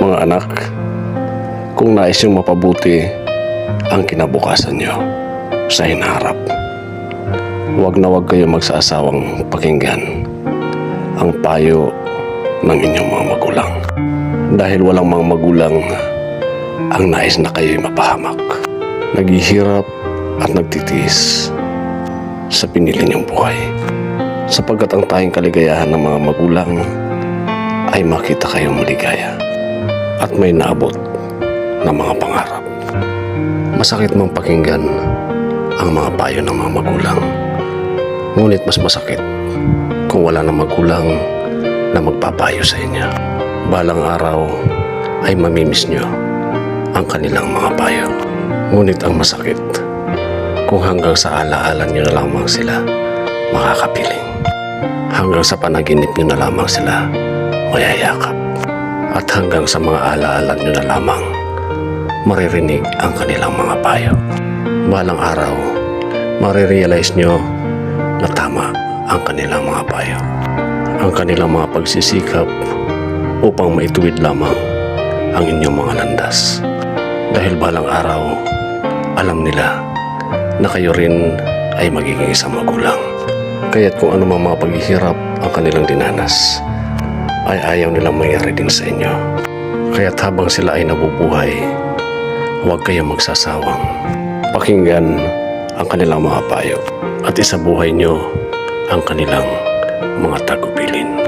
Mga anak, kung nais niyong mapabuti ang kinabukasan niyo sa hinaharap, huwag na huwag kayo magsasawang pakinggan ang payo ng inyong mga magulang. Dahil walang mga magulang ang nais na kayo'y mapahamak. Naghihirap at nagtitiis sa pinili niyong buhay. Sapagkat ang tanging kaligayahan ng mga magulang ay makita kayong maligaya at may naabot na mga pangarap. Masakit mang pakinggan ang mga payo ng mga magulang, ngunit mas masakit kung wala ng magulang na magpapayo sa inyo. Balang araw ay mamimiss nyo ang kanilang mga payo, ngunit ang masakit kung hanggang sa alaala nyo na lamang sila makakapiling. Hanggang sa panaginip nyo na lamang sila mayayakap. At hanggang sa mga alaala nyo na lamang maririnig ang kanilang mga payo. Balang araw, marirealize nyo na tama ang kanilang mga payo. Ang kanilang mga pagsisikap upang maituwid lamang ang inyong mga landas. Dahil balang araw, alam nila na kayo rin ay magiging isang magulang. Kaya't kung anumang mga paghihirap ang kanilang dinanas, ay ayaw nilang mangyari din sa inyo. Kaya't habang sila ay nabubuhay, huwag kayong magsasawang pakinggan ang kanilang mga payo at isabuhay nyo ang kanilang mga tagubilin.